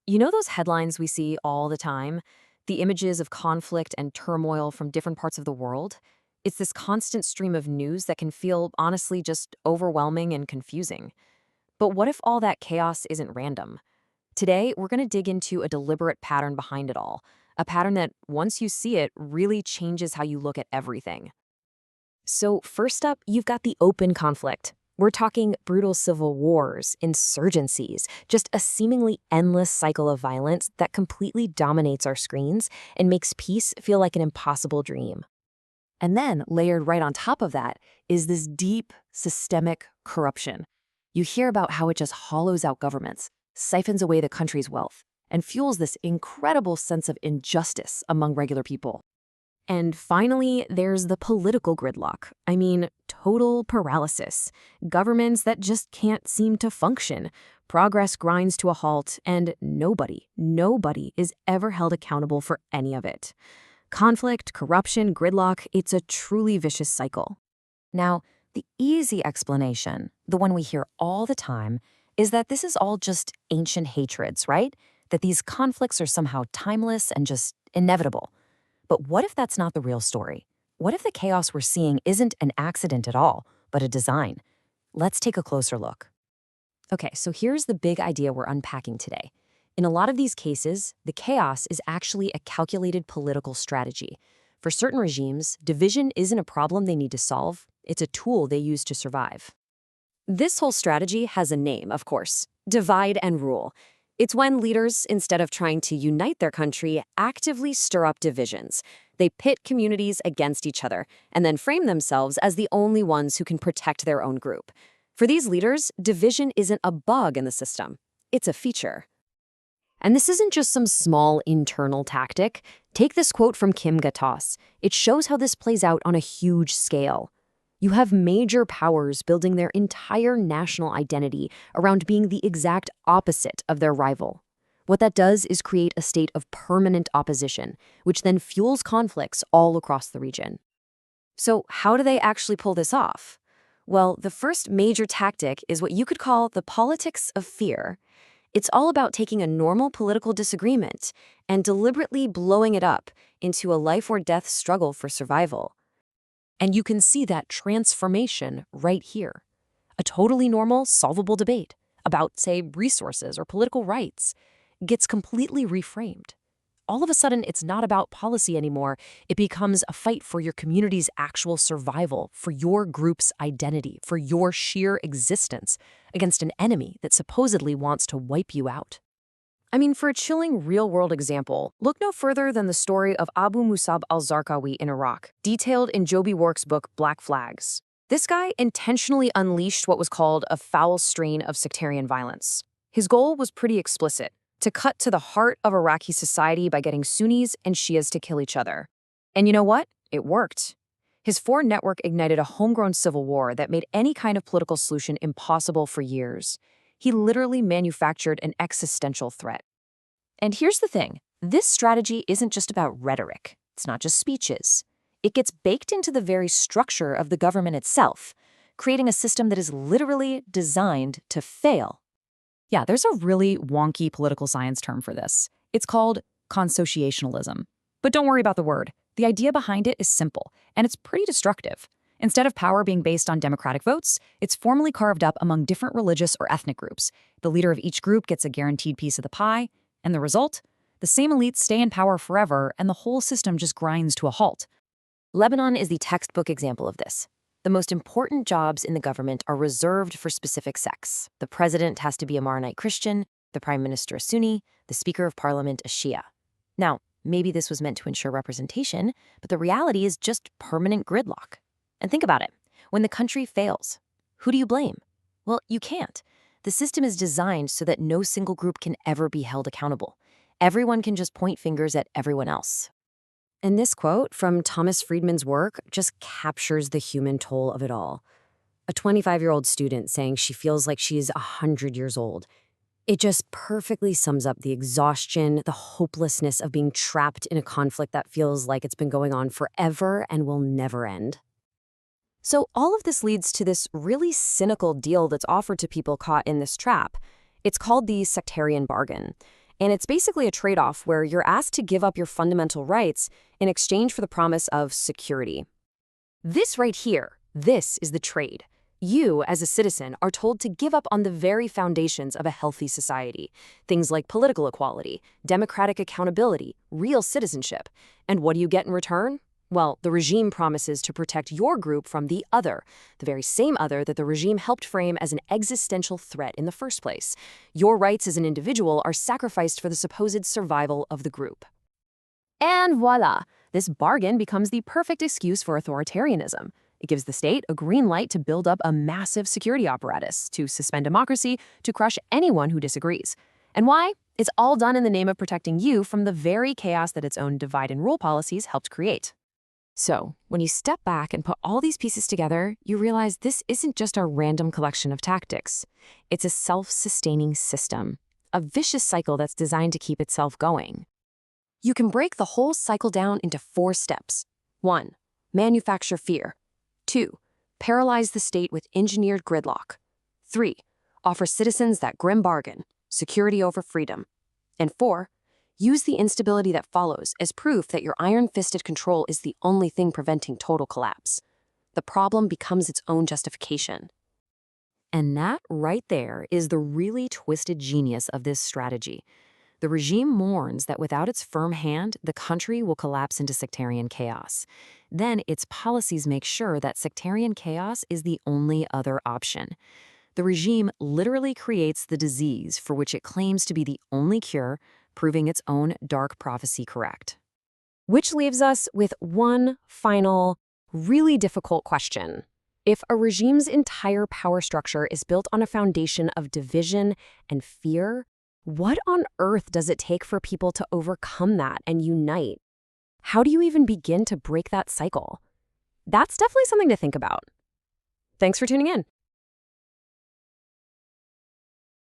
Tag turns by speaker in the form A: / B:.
A: You know those headlines we see all the time? The images of conflict and turmoil from different parts of the world? It's this constant stream of news that can feel, honestly, just overwhelming and confusing. But what if all that chaos isn't random? Today, we're going to dig into a deliberate pattern behind it all, a pattern that, once you see it, really changes how you look at everything. So, first up, you've got the open conflict. We're talking brutal civil wars, insurgencies, just a seemingly endless cycle of violence that completely dominates our screens and makes peace feel like an impossible dream. And then, layered right on top of that, is this deep, systemic corruption. You hear about how it just hollows out governments, siphons away the country's wealth, and fuels this incredible sense of injustice among regular people. And finally, there's the political gridlock. I mean, total paralysis. Governments that just can't seem to function. Progress grinds to a halt, and nobody is ever held accountable for any of it. Conflict, corruption, gridlock, it's a truly vicious cycle.
B: Now, the easy explanation, the one we hear all the time, is that this is all just ancient hatreds, right? That these conflicts are somehow timeless and just inevitable. But what if that's not the real story? What if the chaos we're seeing isn't an accident at all, but a design? Let's take a closer look. Okay, so here's the big idea we're unpacking today. In a lot of these cases, the chaos is actually a calculated political strategy. For certain regimes, division isn't a problem they need to solve, it's a tool they use to survive. This whole strategy has a name, of course: divide and rule. It's when leaders, instead of trying to unite their country, actively stir up divisions. They pit communities against each other and then frame themselves as the only ones who can protect their own group. For these leaders, division isn't a bug in the system. It's a feature. And this isn't just some small internal tactic. Take this quote from Kim Gattas. It shows how this plays out on a huge scale. You have major powers building their entire national identity around being the exact opposite of their rival. What that does is create a state of permanent opposition, which then fuels conflicts all across the region. So how do they actually pull this off? Well, the first major tactic is what you could call the politics of fear. It's all about taking a normal political disagreement and deliberately blowing it up into a life or death struggle for survival. And you can see that transformation right here. A totally normal, solvable debate about, say, resources or political rights gets completely reframed. All of a sudden, it's not about policy anymore. It becomes a fight for your community's actual survival, for your group's identity, for your sheer existence against an enemy that supposedly wants to wipe you out. I mean, for a chilling real-world example, look no further than the story of Abu Musab al-Zarqawi in Iraq, detailed in Joby Wark's book Black Flags. This guy intentionally unleashed what was called a foul strain of sectarian violence. His goal was pretty explicit: to cut to the heart of Iraqi society by getting Sunnis and Shias to kill each other. And you know what? It worked. His foreign network ignited a homegrown civil war that made any kind of political solution impossible for years. He literally manufactured an existential threat. And here's the thing. This strategy isn't just about rhetoric. It's not just speeches. It gets baked into the very structure of the government itself, creating a system that is literally designed to fail.
C: Yeah, there's a really wonky political science term for this. It's called consociationalism. But don't worry about the word. The idea behind it is simple, and it's pretty destructive. Instead of power being based on democratic votes, it's formally carved up among different religious or ethnic groups. The leader of each group gets a guaranteed piece of the pie, and the result? The same elites stay in power forever, and the whole system just grinds to a halt.
B: Lebanon is the textbook example of this. The most important jobs in the government are reserved for specific sects. The president has to be a Maronite Christian, the prime minister a Sunni, the speaker of parliament a Shia. Now, maybe this was meant to ensure representation, but the reality is just permanent gridlock. And think about it. When the country fails, who do you blame? Well, you can't. The system is designed so that no single group can ever be held accountable. Everyone can just point fingers at everyone else. And this quote from Thomas Friedman's work just captures the human toll of it all. A 25-year-old student saying she feels like she's 100 years old. It just perfectly sums up the exhaustion, the hopelessness of being trapped in a conflict that feels like it's been going on forever and will never end. So all of this leads to this really cynical deal that's offered to people caught in this trap. It's called the sectarian bargain.
D: And it's basically a trade-off where you're asked to give up your fundamental rights in exchange for the promise of security. This right here, this is the trade. You, as a citizen, are told to give up on the very foundations of a healthy society. Things like political equality, democratic accountability, real citizenship. And what do you get in return? Well, the regime promises to protect your group from the other, the very same other that the regime helped frame as an existential threat in the first place. Your rights as an individual are sacrificed for the supposed survival of the group. And voila, this bargain becomes the perfect excuse for authoritarianism. It gives the state a green light to build up a massive security apparatus, to suspend democracy, to crush anyone who disagrees. And why? It's all done in the name of protecting you from the very chaos that its own divide and rule policies helped create. So, when you step back and put all these pieces together, you realize this isn't just a random collection of tactics. It's a self-sustaining system, a vicious cycle that's designed to keep itself going. You can break the whole cycle down into 4 steps. 1. Manufacture fear. 2. Paralyze the state with engineered gridlock. 3. Offer citizens that grim bargain, security over freedom. And 4. Use the instability that follows as proof that your iron-fisted control is the only thing preventing total collapse. The problem becomes its own justification.
A: And that right there is the really twisted genius of this strategy. The regime mourns that without its firm hand, the country will collapse into sectarian chaos. Then its policies make sure that sectarian chaos is the only other option. The regime literally creates the disease for which it claims to be the only cure, proving its own dark prophecy correct.
D: Which leaves us with one final, really difficult question. If a regime's entire power structure is built on a foundation of division and fear, what on earth does it take for people to overcome that and unite? How do you even begin to break that cycle? That's definitely something to think about. Thanks for tuning in.